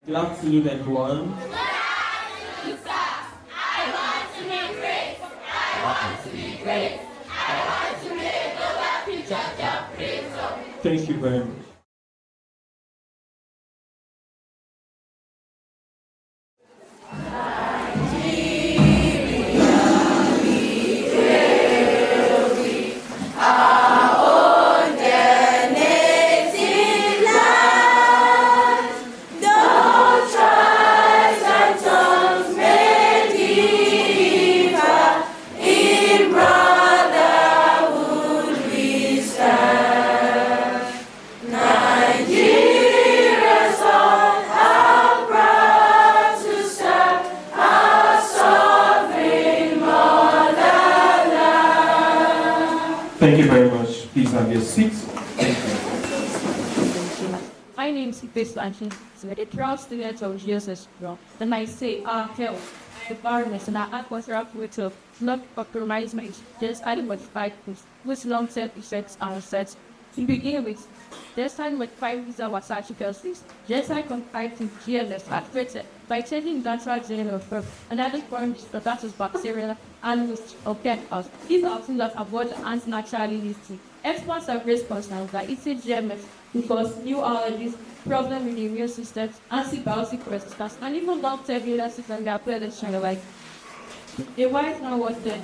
Good afternoon, everyone. Thank you very much. Thank you very much. Please have your seats. Thank you. My name is S.A.L.T, a proud student of GSS. Then I say, health, environment, and our atmosphere to not compromise my just highly modified foods, which long-term effects are set. To begin with, this time with 5 visa was article 6, just I confined to GSS affected by changing the natural DNA of birth, another form that is bacteria, animals, or chemicals. These are things that avoid anti-naturally listed. Experts have raised concerns that eating GMS because new allergies, problem with the immune system, antibiotic resistance, and even long-term illnesses and their predation alike. A wise man was dead.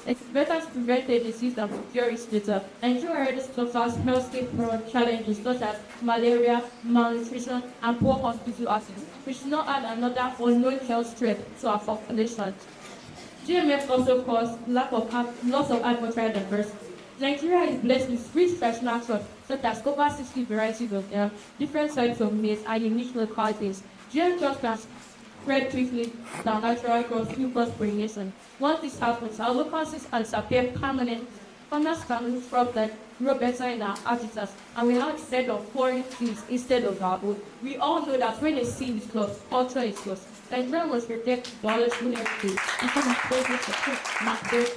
It's better to prevent a disease than to cure it later. Nigeria already suffers healthcare challenges such as malaria, malnutrition, and poor hospital access, which should not add another unknown health threat to our population. GMF also causes loss of agricultural diversity. Nigeria is blessed with rich traditional crops such as over 60 varieties of different types of maize and unique localities. GM crops can spread quickly than natural crops through cross-pollination. Once this happens, our local systems appear permanent. Farmers can use crops that grow better in our habitats, and we have instead of foreign seeds instead of our own. We all know that when a seed is lost, culture is lost. Nigeria must protect biological heritage and come and protect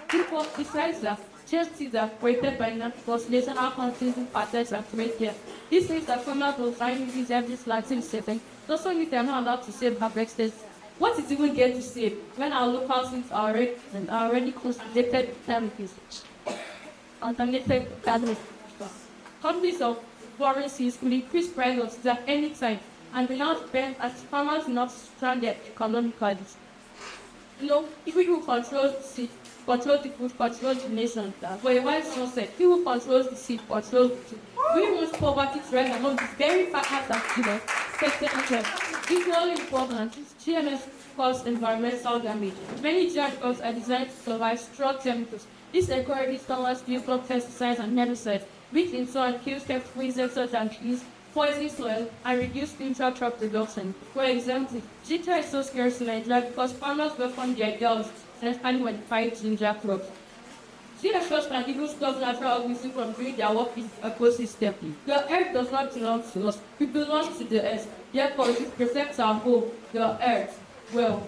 people besides that. Just seeds are created by natural national countries in patents and trade here. This means that farmers will find these every slanting setting. Also means they are not allowed to save harvest days. What is even get to save when our local seeds are already concentrated with chemicals? Contaminated chemicals. Companies of foreign seeds will increase prices at any time and will not depend as farmers not stranded economically. If we will control the seed, control the food, control the nation. For a while sunset, he who controls the seed, controls the food. We want poverty to rise among the very farmers and students. Equally important, GMS cause environmental damage. Many GM crops are designed to survive strong chemicals. This encourages farmers to use pesticides and herbicides, which in turn kills insects such as bees, poison soil, and reduce intra-crop production. For example, ginger is so scarce in Nigeria because farmers welcome their girls and highly modified ginger crops. GSS can even stop natural organisms from doing their work in the ecosystem. The earth does not belong to us, we belong to the earth. Therefore, it protects our home, the earth. Well,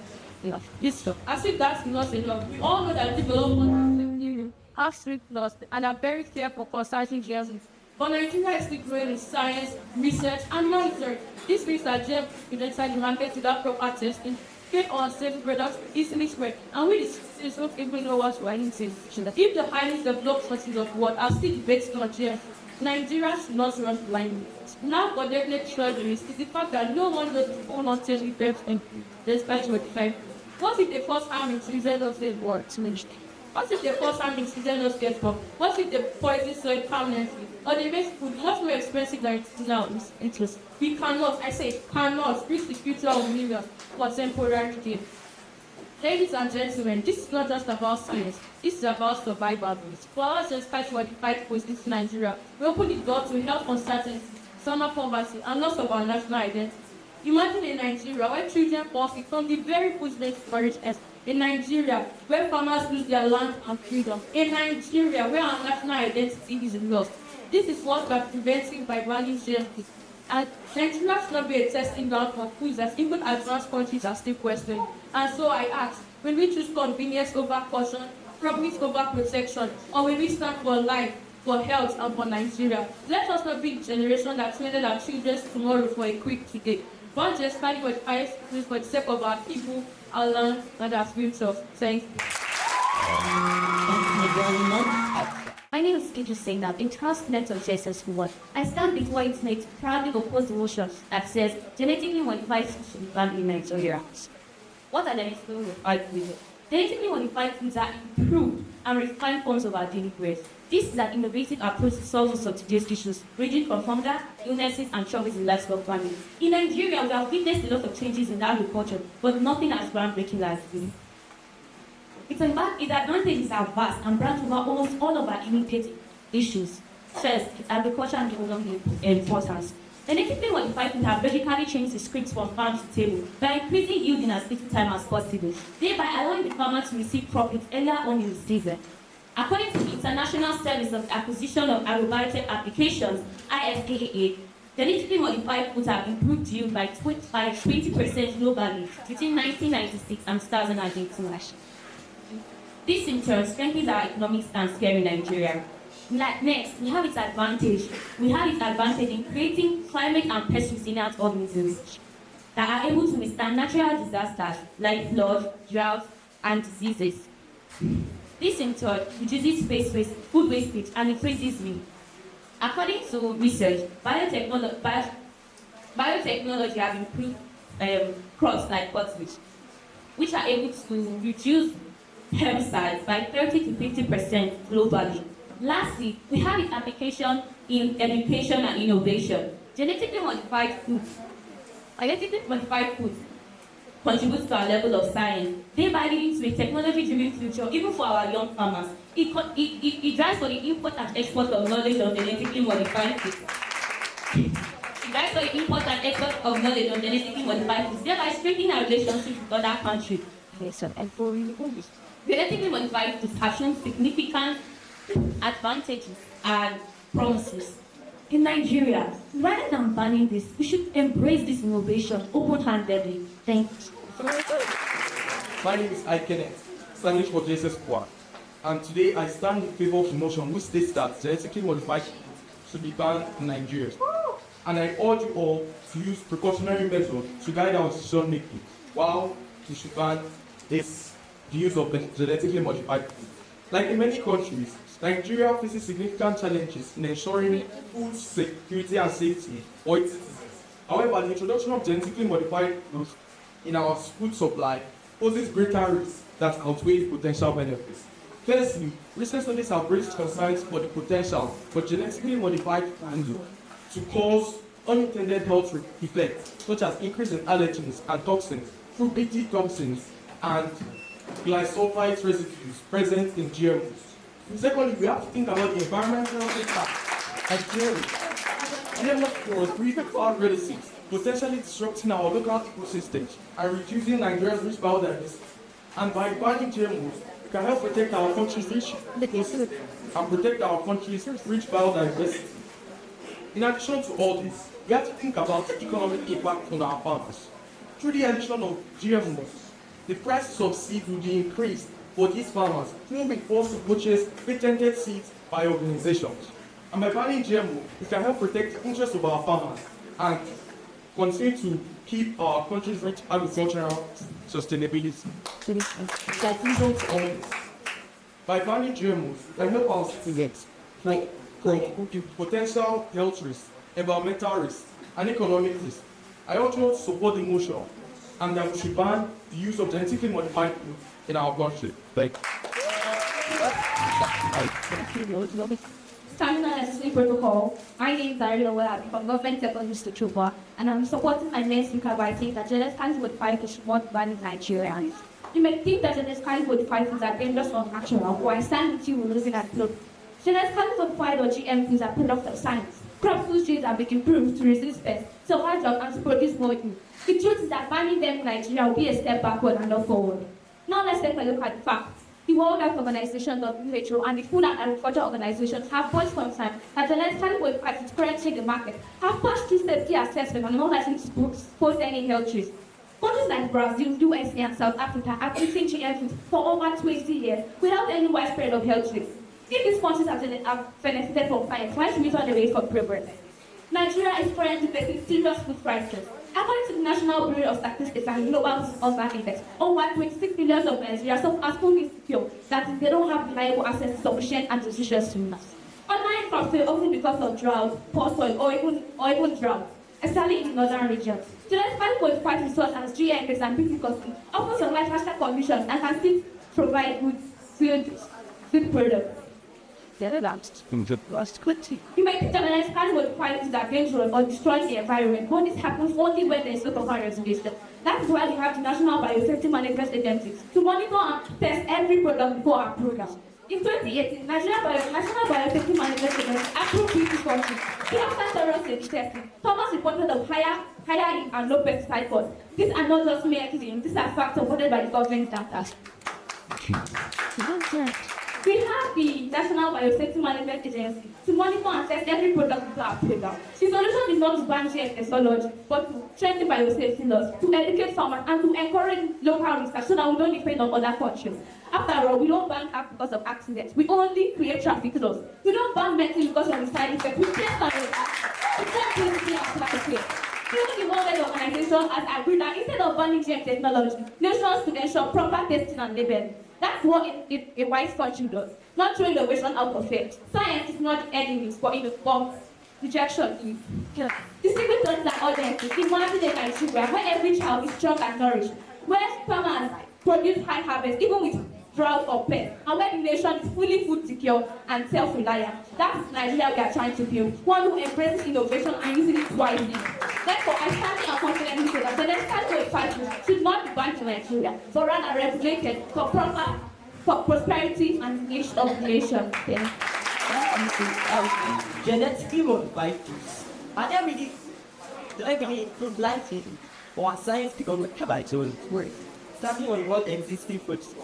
as if that's not enough, we all know that development have strict laws and are very careful concerning GSS. But Nigeria is still growing in science, research, and monitoring. This means that GM is inside the market without proper testing, get unsafe products easily spread, and we the don't even know what we're eating. If the highly developed countries of the world are still debating on GM, Nigeria should not run blindly. Now, for definite treasury is the fact that no one knows the full long-term effects in despite 25. What if the first army season of the war to mention? What if the first army season of get bomb? What if the poison soil permanently? Or they make food much more expensive than it is now? Interest. We cannot, I say, cannot risk the future of millions for temporary gain. Ladies and gentlemen, this is not just about science, this is about survival. For us, despite 45 posts in Nigeria, we open the door to health uncertainty, summer poverty, and loss of our national identity. Imagine in Nigeria where children profit from the very food they storage as. In Nigeria, where farmers lose their land and freedom. In Nigeria, where our national identity is lost. This is what we are preventing by banning GSS. And Nigeria should not be a testing ground for foods that even advanced countries are still questioning. And so I ask, will we choose convenience over caution, profit over protection, or will we stand for life, for health, and for Nigeria? Let us not be the generation that traded our children's tomorrow for a quick today. But just 5.5 schools for the sake of our people, our land, and our future. Thank you. My name is Peter Singh. In transplant of GSS 1, I stand before it to proudly oppose the motion that says genetically modified foods should be banned in Nigeria. What are the genetically modified foods? Genetically modified foods are improved and refined forms of our daily bread. This is an innovative approach to solving some today's issues, ranging from hunger, illnesses, and troubles in livestock farming. In Nigeria, we have witnessed a lot of changes in agriculture, but nothing as groundbreaking as this. Its advantages are vast and branch over almost all of our immediate issues. First, its agriculture and development importance. Genetically modified foods have radically changed the script from farm to table by increasing yield in as little time as possible, thereby allowing the farmer to receive profits earlier on in the season. According to the International Service of Acquisition of Agricultural Applications (IFAA), genetically modified foods have improved yield by 20% globally between 1996 and 2018. This in turn strengthens our economic stance here in Nigeria. Next, we have its advantage. We have its advantage in creating climate and pest resilient organisms that are able to withstand natural disasters like flood, drought, and diseases. This in turn reduces space waste, food wastage, and increases yield. According to research, biotechnology has improved crops like cotton, which are able to reduce herbicides by 30 to 50% globally. Lastly, we have its application in education and innovation. Genetically modified foods contributes to our level of science, thereby leading to a technology-driven future even for our young farmers. It drives for the import and export of knowledge of genetically modified foods. Thereby strengthening our relationships with other countries. Genetically modified foods have shown significant advantages and promises. In Nigeria, rather than banning this, we should embrace this innovation open-handedly. Thank you. My name is Kenneth, standing for GSS Kubwa, and today I stand in favor of the motion which states that genetically modified foods should be banned in Nigeria. And I urge you all to use precautionary measures to guide our decision making while we should ban the use of genetically modified food. Like in many countries, Nigeria faces significant challenges in ensuring food security and safety for its citizens. However, the introduction of genetically modified foods in our food supply poses greater risks that outweigh the potential benefits. Firstly, recent studies have raised concerns for the potential for genetically modified food to cause unintended health effects, such as increase in allergens and toxins, through BT toxins and glyphosate residues present in GMOs. Secondly, we have to think about the environmental impact and GMOs breed cloud relatives, potentially disrupting our local ecosystems and reducing Nigeria's rich biodiversity. And by banning GMOs, we can help protect our country's rich ecosystem and protect our country's rich biodiversity. In addition to all this, we have to think about the economic impact on our farmers. Through the addition of GMOs, the prices of seed will be increased for these farmers who will be forced to purchase patented seeds by organizations. And by banning GMO, we can help protect the interests of our farmers and continue to keep our country's rich agricultural sustainability. By banning GMOs, we can help our citizens from potential health risks, environmental risks, and economic risks. I also support the motion and that we should ban the use of genetically modified food in our country. Thank you. Standing on a protocol, my name is Ariel Wellab from Government Secondary School Kubwa, and I'm supporting my next speaker by saying that genetically modified foods should not be banned in Nigeria. You may think that genetically modified foods are dangerous or natural, or I stand with you when losing at blood. Genetically modified or GM foods are products of science. Crop food traits are being improved to resist pests, survive drought, and to produce more yield. The truth is that banning them in Nigeria will be a step backward and not forward. Now let's take a look at the facts. The World Health Organization, WHO, and the Food and Agriculture Organization have voiced concern that genetically modified foods currently in the market have passed through safety assessment and are not likely to pose any health risks. Countries like Brazil, USA, and South Africa have been using GM foods for over 20 years without any widespread of health risks. If these countries have benefited from science, why should we turn away from progress? Nigeria is currently facing serious food crisis. According to the National Bureau of Statistics and Global Health Index, over 26 million of Nigerians are fully insecure that is, they don't have reliable access to sufficient and nutritious food. Online crops fail often because of drought, poor soil, or even drought, especially in northern regions. Students fight with fight research as GSS and PCCOS often survive harsher conditions and can still provide food products. You may think that an expand with qualities that are dangerous or destroy the environment, but this happens only when there is no proper regulation. That is why we have the National Biosafety Management Agency to monitor and test every product before our program. In 2018, National Biosafety Management Agency approved PCCOS. After thorough safety testing, Thomas reported of higher and low pesticide costs. These are not just mere claims, these are facts supported by the government data. We have the National Biosafety Management Agency to monitor and test every product before our program. The solution is not to ban GSS technology, but to strengthen biosafety laws, to educate farmers, and to encourage local research so that we don't depend on other countries. After all, we don't ban acts because of accidents. We only create traffic laws. We don't ban medicine because of the side effects. We test on it. We test clinically and practically. Even the World Health Organization has agreed that instead of banning GM technology, nations should ensure proper testing and labeling. That's what a wise country does, not throw innovation out of fear. Science is not enemies for rejection is. The secret thoughts are audiences, in one village Nigeria, where every child is strong and nourished, where farmers produce high harvest, even with drought or pest, and where the nation is fully food secure and self-reliant. That is Nigeria we are trying to build, one who embraces innovation and uses it wisely. Therefore, I stand and confidently say that the next time we fight should not be banned to Nigeria, but rather regulated for prosperity and the of the nation. Genetically modified foods. Are they really improve life or science become by its own work? Starting on what existing foods.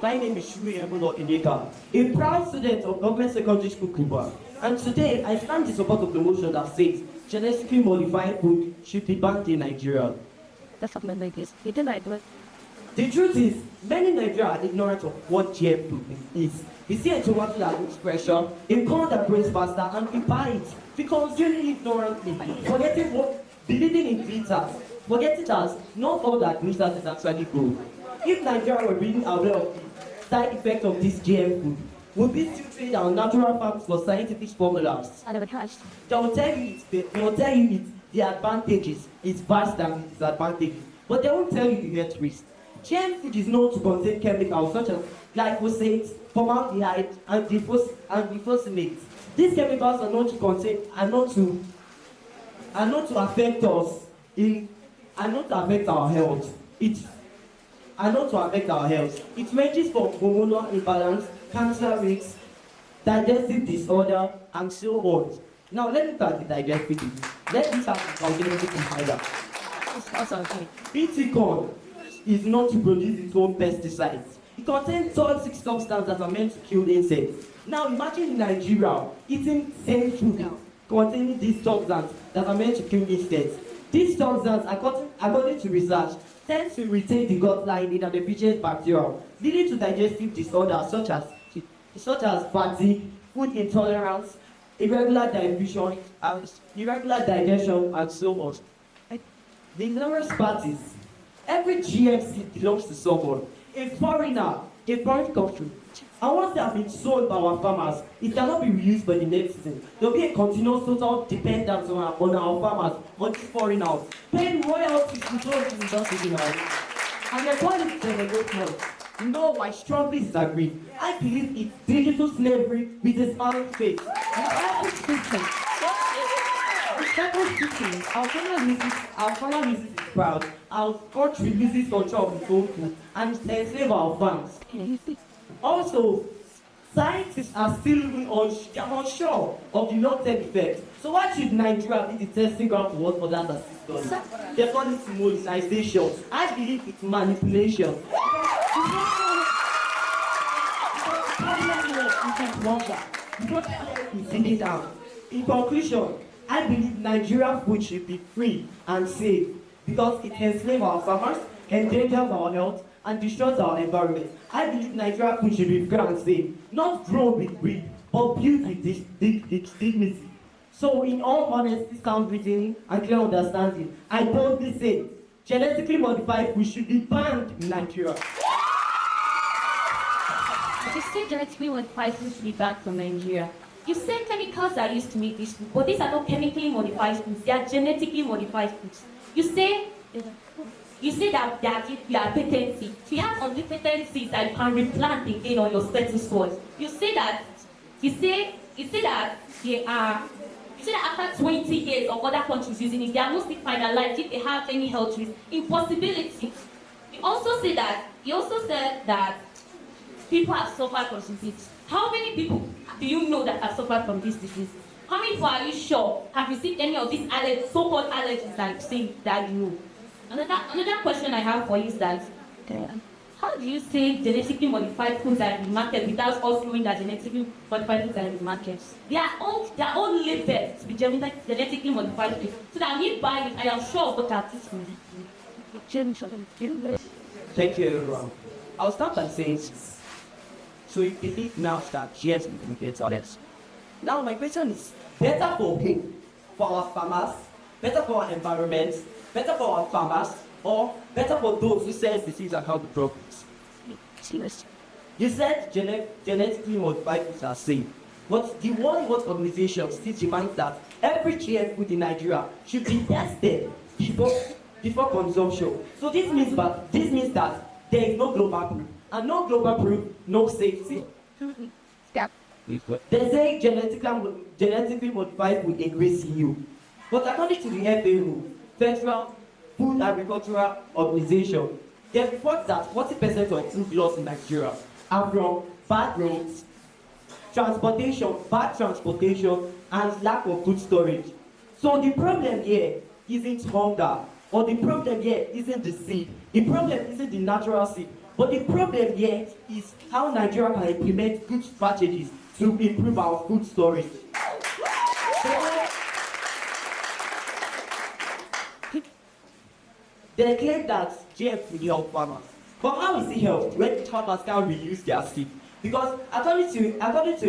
My name is Shuri Ebono Ineka, a proud student of Government Secondary School Kubwa. And today I stand in support of the motion that says genetically modified food should be banned in Nigeria. That's something like this. You didn't like it. The truth is, many Nigerians are ignorant of what GM food is. We see a tomato that looks fresher, a corn that grows faster, and we buy it because really ignorantly, believing in glitters, forgetting that not all that glitters is actually gold. If Nigeria were really aware of the side effects of this GM food, would we still trade our natural farms for scientific formulas? I never touched. They will tell you the advantages is vast than the disadvantages, but they won't tell you the health risk. GM food is known to contain chemicals such as glyphosate, formaldehyde, and glyphosate. These chemicals are known to affect us are not to affect our health. It ranges from hormonal imbalance, cancer risks, digestive disorder, and so on. Now let's look at the digestive disease. Let's look at the cognitive disorder. BT corn is known to produce its own pesticides. It contains toxic substances that are meant to kill insects. Now imagine in Nigeria eating same food containing these substances that are meant to kill insects. These substances, according to research, tend to retain the gut lining and deficient bacteria, leading to digestive disorders such as fatigue, food intolerance, irregular digestion, and so on. The ignorance part is every GMC belongs to someone, a foreigner, a foreign country. And once they have been sold by our farmers, it cannot be reused for the next season. There will be a continuous total dependence on our farmers, on these foreigners, paying royalties to those who don't live in our land. And the point is development. No, I strongly disagree. I believe it's digital slavery with a smiling face. Our farmer uses it proud. Our country uses control of its own food and enslave our farms. Also, scientists are still unsure of the long-term effects. So why should Nigeria be the testing ground for what others are still studying? They call it modernization. I believe it's manipulation. In conclusion, I believe Nigerian food should be free and safe because it enslaves our farmers, endangers our health, and destroys our environment. I believe Nigerian food should be free and safe, not grown with greed, but built with dignity. So in all honesty, sound reasoning, and clear understanding, I boldly say, genetically modified food should be banned in Nigeria. You say genetically modified food should be banned from Nigeria. You say chemicals are used to make this food, but these are not chemically modified foods. They are genetically modified foods. You say that you are patency. You have unlimited seeds that you can replant again on your certain soils. You say that they are. You say that after 20 years of other countries using it, they are mostly finalized if they have any health risks. Impossibility. You also said that people have suffered from disease. How many people do you know that have suffered from this disease? How many people are you sure have received any of these so-called allergies that you say that you know? Another question I have for you is that how do you say genetically modified foods are in the market without us knowing that genetically modified foods are in the market? Their own label to be genetically modified foods. So that when you buy it, I am sure what that is. Thank you, everyone. I'll start by saying, so you believe now that GS gets honest. Now my question is, better for who? For our farmers, better for our environment, better for our farmers, or better for those who sell disease and how to profit? You said genetically modified foods are safe, but the World Health Organization still demands that every GM food in Nigeria should be tested before consumption. So this means that there is no global proof, and no global proof, no safety. They say genetically modified food increase EU, but according to the FAO, Federal Food Agricultural Organization, they report that 40% of food loss in Nigeria are from bad roads, bad transportation, and lack of food storage. So the problem here isn't hunger, or the problem here isn't the seed. The problem isn't the natural seed, but the problem here is how Nigeria can implement good strategies to improve our food storage. They claim that GM will help farmers. But how is it helped when farmers can't reuse their seed? Because according to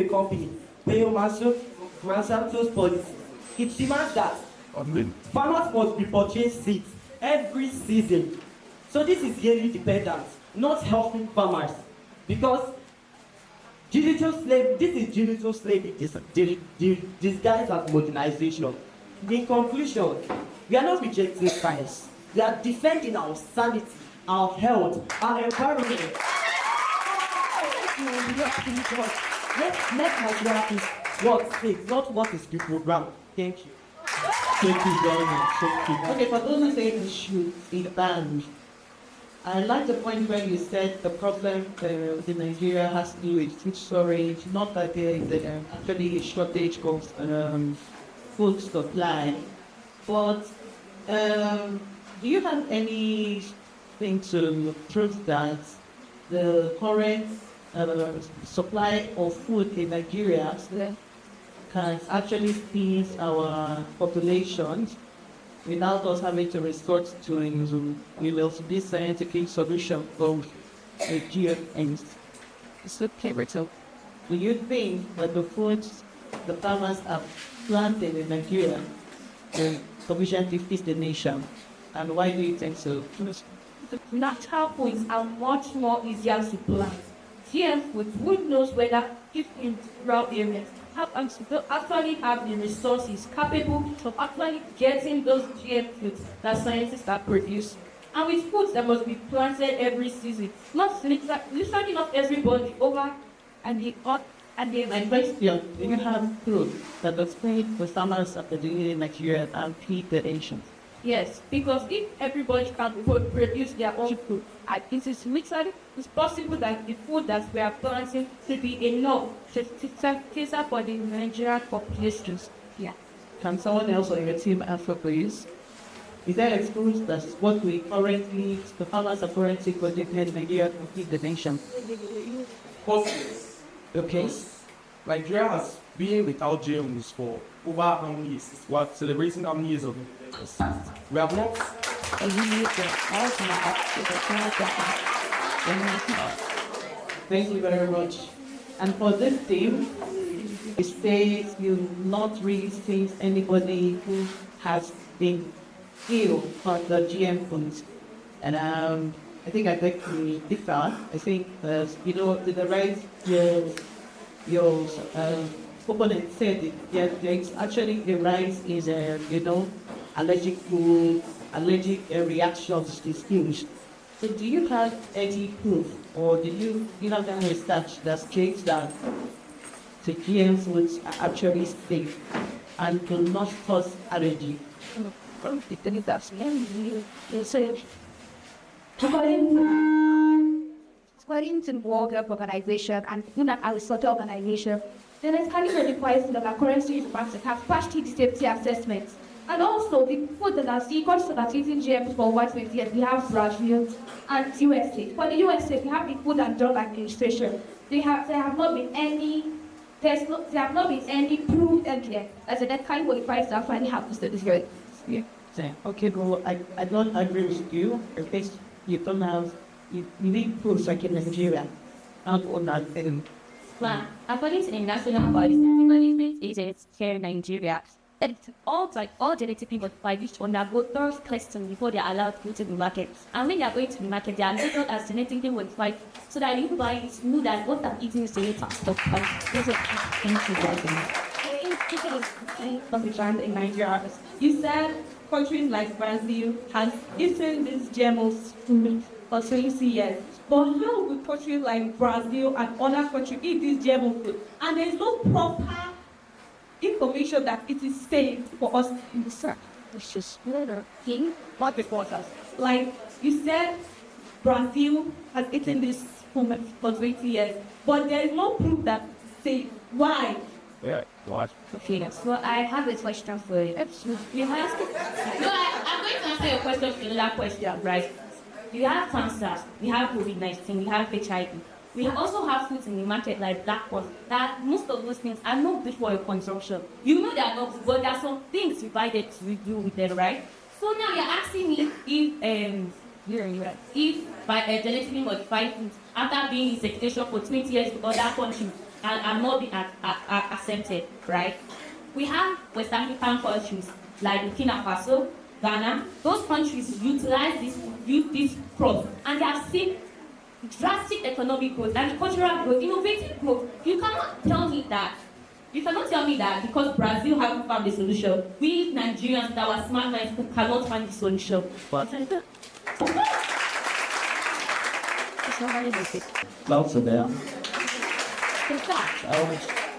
a company, Monsanto's policy, it demands that farmers must be purchased seeds every season. So this is yearly dependence, not helping farmers. Because this is digital slavery disguised as modernization. In conclusion, we are not rejecting science. We are defending our sanity, our health, our environment. Let's Nigeria is what safe, not what is the program. Thank you. Thank you very much. Thank you. Okay, for those who say it should be banned, I like the point where you said the problem in Nigeria has to do with food storage, not that there is actually a shortage of food supply. But do you have anything to prove that the current supply of food in Nigeria can actually feed our population without us having to resort to this scientific solution of GMOs? Do you think that the foods the farmers have planted in Nigeria will sufficiently feed the nation? And why do you think so? The natural foods are much more easier to plant. GM food, who knows whether if in rural areas actually have the resources capable of actually getting those GM foods that scientists have produced. And with foods that must be planted every season, literally not everybody over and the My question, do you have proof that the food for farmers are producing in Nigeria and feed the nation? Yes, because if everybody can produce their own food, it's possible that the food that we are planting should be enough to cater for the Nigerian populations. Yeah. Can someone else on your team answer, please? Is there excuse that what the farmers are currently producing in Nigeria to feed the nation? Okay. Nigeria has been without GMOs for over how many years? We're celebrating how many years of it? We have not. Thank you very much. And for this team, it says you've not really seen anybody who has been ill on the GM foods. And I think I beg to differ. I think, the right, your opponent said it, yeah, there's actually a rise in, allergic food, allergic reactions to skills. So do you have any proof, or do you have any research that states that the GM foods are actually safe and do not cause allergy? According to the World Health Organization and Human Aristotle Organization, the necessary requires that our currency banks have partially safety assessments. And also, the food that are equal to that eating GMs for 120 years, we have Brazil and USA. For the USA, we have the Food and Drug Administration. There have not been any proved evidence as a net kind qualifies that finally happens to this year. Yeah. Okay, well, I don't agree with you. Because you don't have, you need proof like in Nigeria. Not on that thing. Well, according to the National Body Management Agency here in Nigeria, it's all genetically modified which undergo thorough testing before they are allowed to go to the market. And when they are going to the market, they are labeled as genetically modified so that you buyers know that what I'm eating is genetic stuff. In Nigeria, you said countries like Brazil has eaten these GMOs for 20 years. But how would countries like Brazil and other countries eat this GMO food? And there is no proper information that it is safe for us in the search. It's just better. What before us? Like you said, Brazil has eaten this food for 20 years. But there is no proof that it's safe. Why? Yeah, what? Okay, so I have a question for you. You have I'm going to answer your question for that question, right? We have cancer, we have COVID-19, we have HIV. We also have foods in the market like black port that most of those things are not good for your consumption. You know they are not good, but there are some things you buy that you do with them, right? So now you're asking me if by genetically modified foods after being in circulation for 20 years in other countries and not being accepted, right? We have West African countries like Burkina Faso, Ghana. Those countries utilize this crop and they have seen drastic economic growth and cultural growth, innovative growth. You cannot tell me that because Brazil hasn't found the solution, we Nigerians, that our smart minds, cannot find the solution. But It's not very basic. Clouds are there. In fact,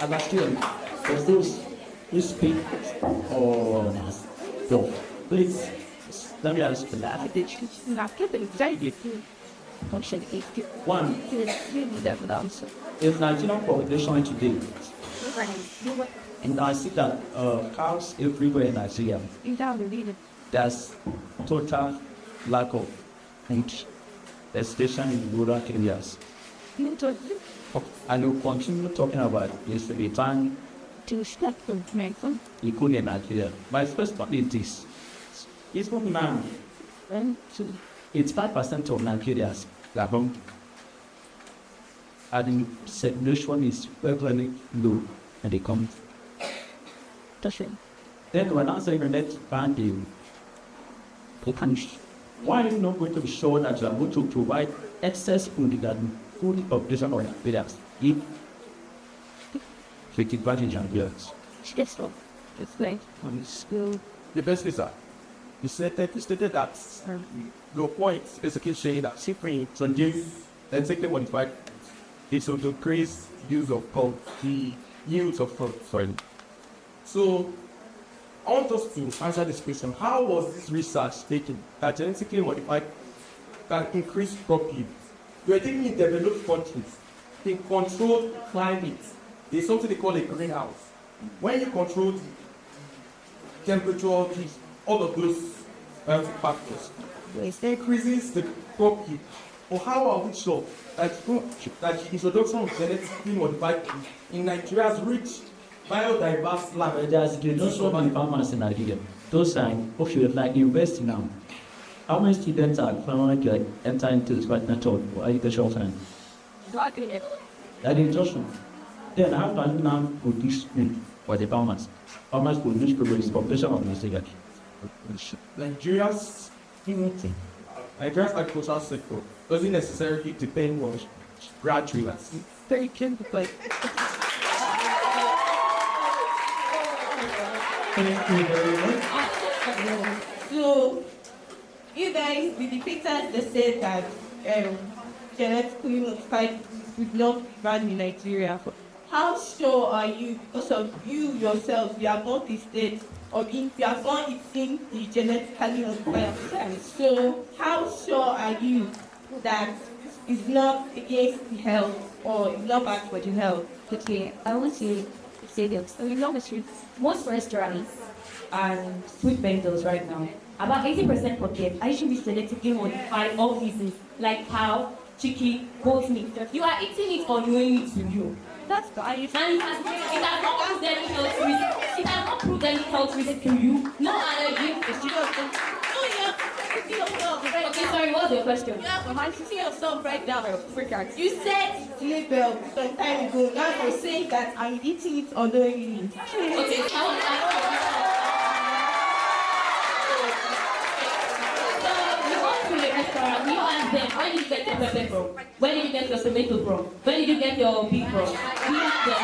I'm asking, does this speak or no? Please, let me ask you that. One, if Nigerian population today, and I see that cows everywhere in Nigeria, there's total lack of food, especially in rural areas. And we'll continue talking about this the time equally in Nigeria. My first point is this. Even now, it's 5% of Nigerians that home. And the circulation is very low and they come. Then when I say let's ban the country, why are you not going to be sure that you are going to provide excess food that food population or Nigerians eat? Take advantage of yours. The best is that you stated that your point is basically saying that simply to give and take the modified is to increase use of the use of food. Sorry. So I want us to answer this question. How was this research taken that genetically modified can increase crop yield? We are taking in developed countries in controlled climate. There's something they call a greenhouse. When you control the temperature, all of those factors, it increases the crop yield. Or how are we sure that the introduction of genetically modified food in Nigeria's rich biodiverse land? There's just over the farmers in Nigeria. Those are, if you like invest now, how many students are planning to enter into this right method or educational plan? That is just one. Then how can you now produce food for the farmers? Farmers produce food with population of Nigeria. Nigeria's Nigeria's agricultural sector doesn't necessarily depend on graduates. They can play. Thank you very much. So, you guys, the debaters, they said that genetically modified would not be banned in Nigeria. How sure are you, because of you yourself, you have not tasted or you have not eaten the genetically modified food. So, how sure are you that it's not against the health or it's not bad for the health? Okay, I want to say this. So, you know, most restaurants and food vendors right now, about 80% of them actually selectively modify all these like cow, chicken, goat meat. You are eating it or doing it to you. That's the and it has not proved any health risk. It has not proved any health risk to you. No allergy. Okay, sorry, what's your question? You see yourself right now. You said label some time ago. Now you're saying that I'm eating it or doing it. Okay, how restaurant, you ask them, where did you get your pepper from? Where did you get your tomato from? Where did you get your beef from? We ask them.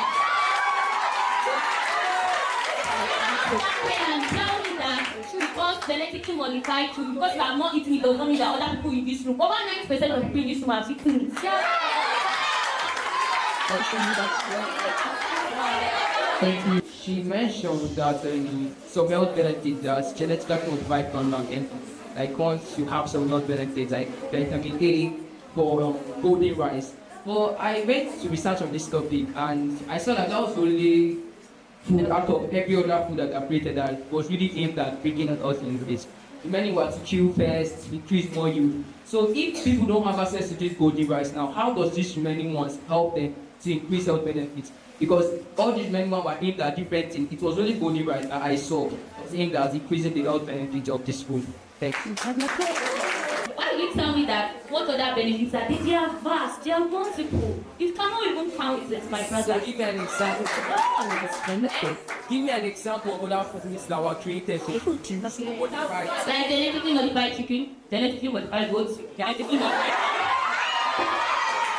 And tell me that because genetically modified food, because you are not eating it, does not mean that other people in this room, over 90% of people in this room have eaten it. Thank you. She mentioned that some health benefits that genetically modified from like once you have some health benefits like vitamin A for golden rice. Well, I went to research on this topic and I saw that was only food out of every other food that I've created that was really aimed at bringing us in this. Many were to kill first, increase more use. So if people don't have access to this golden rice now, how does this remaining ones help them to increase health benefits? Because all these remaining ones were aimed at different things. It was only golden rice that I saw was aimed at increasing the health benefits of this food. Thanks. Why do you tell me that what other benefits are? They are vast, they are multiple. You cannot even count it, my brother. Give me an example. Give me an example of other foods that were created for protein. Like genetically modified chicken, genetically modified goats, genetically modified.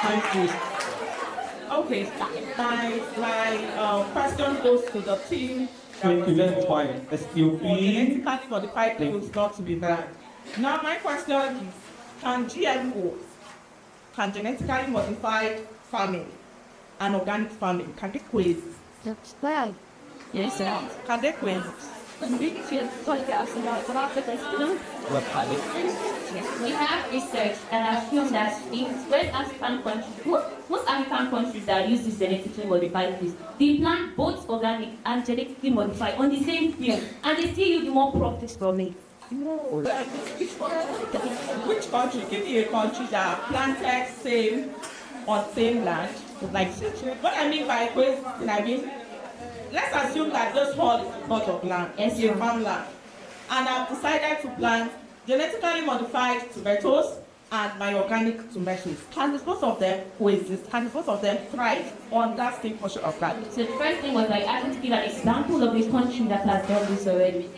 Thank you. Okay, my question goes to the team. Thank you, that's fine. Excuse me. Genetically modified foods not to be banned. Now my question is, can GMOs, can genetically modified farming and organic farming, can they coexist? That's bad. Yes, sir. Can they coexist? We have research that has shown that in West African countries, most African countries that use this genetically modified foods, they plant both organic and genetically modified on the same field, and they still use more profits from it. Which country? Give me a country that planted same on same land. Like what I mean by coexisting, I mean let's assume that this whole is a plot of land, Yes, a farmland, and I've decided to plant genetically modified tomatoes and my organic tomatoes. Can both of them coexist? Can both of them thrive on that same portion of land? So the first thing was like asking to give an example of a country that has done this already.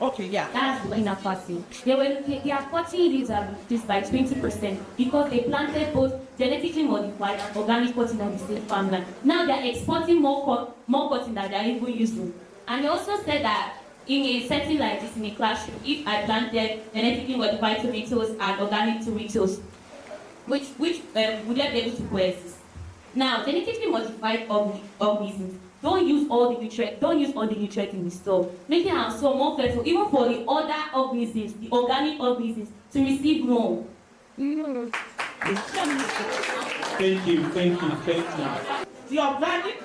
Okay, yeah. That's Burkina Faso. They are cutting this by 20% because they planted both genetically modified and organic cotton on the same farmland. Now they're exporting more cotton than they're even using. And they also said that in a setting like this, in a classroom, if I planted genetically modified tomatoes and organic tomatoes, which would they be able to coexist? Now, genetically modified organisms don't use all the nutrients in the soil, making our soil more fertile, even for the other organisms, the organic organisms, to receive more. Thank you. The organic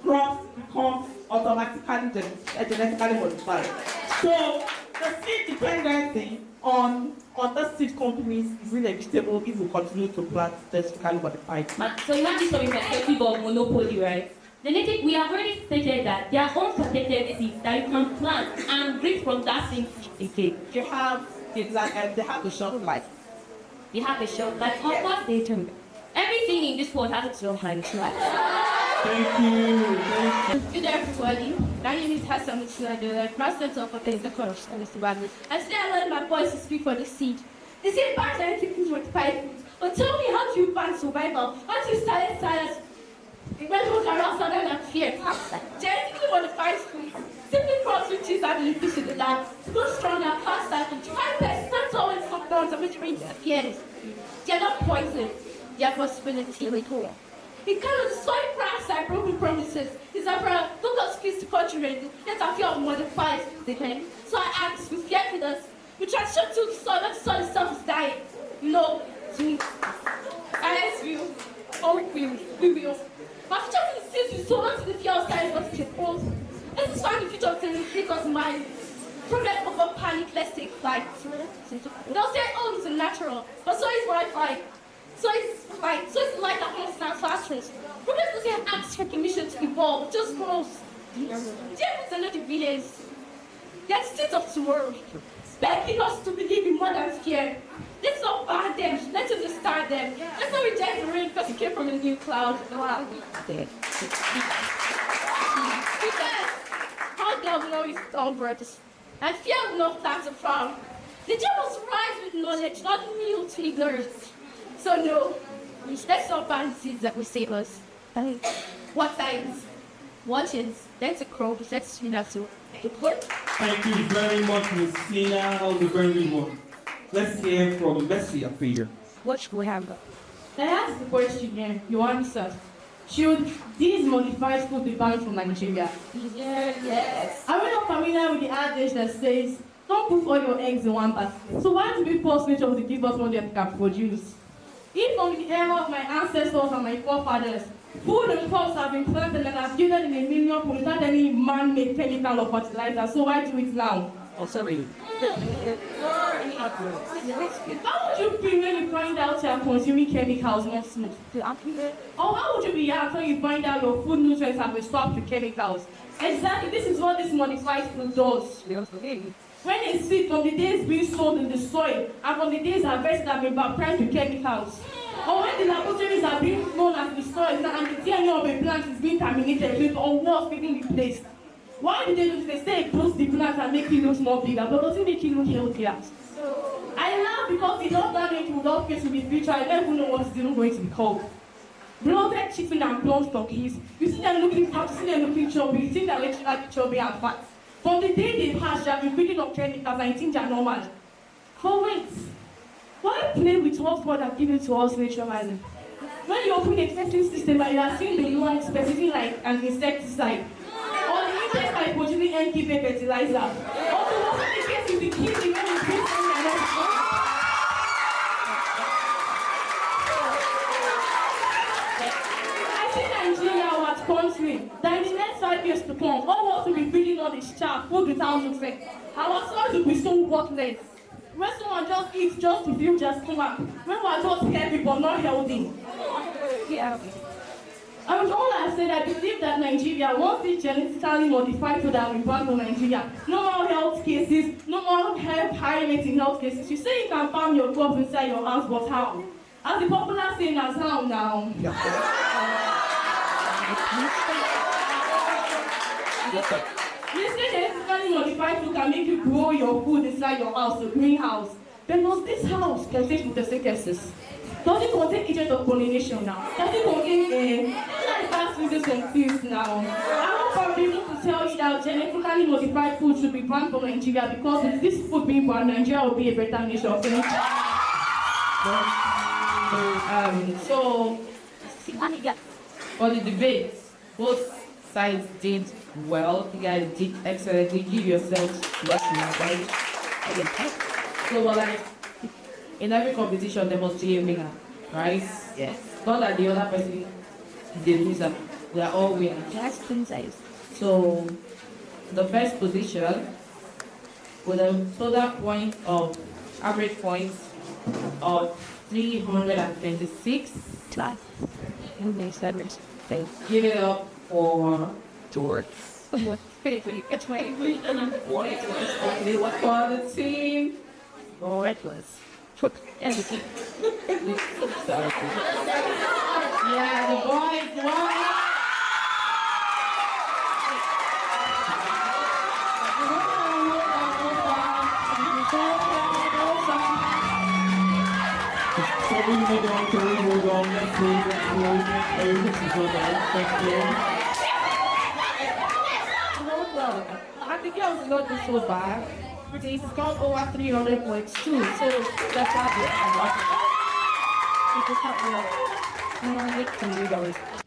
crops become automatically genetically modified. So the seed dependency on the seed companies is inevitable if we continue to plant genetically modified. So you have this from a perspective of monopoly, right? We have already stated that there are unprotected seeds that you can plant and bring from that same seed again. They have a shelf life. They have a shelf life. Of course they do. Everything in this world has its own life. Thank you. Good day, everybody. My name is Hassan Mutsula, President of the Course and and today I learned my voice to speak for the seed. The seed bars are things with 5 food. But tell me, how do you ban survival? How do you silence? When you look around sudden and fear, genetically modified foods, simply cross riches and live to the land, grow stronger, faster, and 5%, that's always come down to which means yes. They're not poison, they're possibility with hope. Because the soil cracks are broken promises. It's a focus piece to culturate. Yet I feel modified the name. So I ask with confidence. We transition to the soil, not the soil itself is dying. You know, I ask you, or we will. My future sees you so much in the fear of science, but it's both. This is why the future of the because mind. Problem over panic, let's take flight. They'll say, oh, it's natural, but so is Wi-Fi. So it's like that constant classrooms. Progress doesn't ask recognition to evolve, it just grows. Difference are not the villains. They're the state of tomorrow. Begging us to believe in more than fear. Let's not ban them, let's understand them. Let's not reject the rain because it came from a new cloud. Wow. Because how God will always storm birds. And fear will not plant a farm. The dew must rise with knowledge, not kneel to ignorance. So no, let's not ban seeds that will save us. What signs? Watches. Let's a crow. Let's swing that too. Thank you very much, Miss Sina. That was a very good one. Let's hear from Messi up here. What should we have? I asked the question here, you answered. Should these modified food be banned from Nigeria? Yes. Are we not familiar with the adage that says, don't put all your eggs in one basket? So why do we force nature to give us what they can produce? If from the era of my ancestors and my forefathers, food and crops have been planted and have yielded in a million pounds without any man-made chemical or fertilizer, so why do it now? Oh, sorry. How would you feel when you find out you are consuming chemicals, not food? Or how would you react when you find out your food nutrients have been stopped with chemicals? Exactly, this is what this modified food does. When a seed from the days being sown in the soil and from the days harvested have been baptized with chemicals, or when the laboratories are being known as the soil and the DNA of a plant is being terminated with or worse being replaced, why do they do this? They say it grows the plant and make it look more bigger, but doesn't make it look healthier. I laugh because we don't know it will not face in the future. I don't even know what it's even going to be called. Bloated chicken and blonde turkeys. You see them looking fat, you see them looking chubby, you see them literally chubby and fat. From the day they hatch, they have been feeding on chemicals and I think they're normal. But wait, why play with what God has given to us naturally? When you open a testing system and you are seeing the one specifically like an insecticide, or the insect by producing NPK fertilizer, or the one the case with the kids when you put I see Nigeria or at country that in the next 5 years to come, all what will be feeding on is chaff, food without nutrients. Our soil will be so worthless. When someone just eats just to feel just come out, when we are just heavy but not healthy. Yeah. I would all have said I believe that Nigeria, once the genetically modified food that we brought to Nigeria, no more health cases, no more high rating health cases. You say you can farm your crops inside your house, but how? As the popular saying as how now? You say genetically modified food can make you grow your food inside your house, the greenhouse. But does this house contain photosynthesis? Does it contain agent of pollination now? Does it contain fast uses confused now? I want for people to tell you that genetically modified food should be banned from Nigeria because with this food being banned, Nigeria will be a better nation. So, for the debate, both sides did well. You guys did excellently. Give yourselves blessings, right? So, like, in every competition, there must be a winner, right? Yes. Not that the other person is the loser. We are all winners. That's concise. So, the first position with a total point of average points of 326. Class. And they said it. Give it up for George. It's my for the team. Reckless. Everything. Yeah, the boys won. we made on to move on. Let's see. This is what thank you. No, I think I was not so bad. It's got over 300 points too, so that's not it. It's just not $300.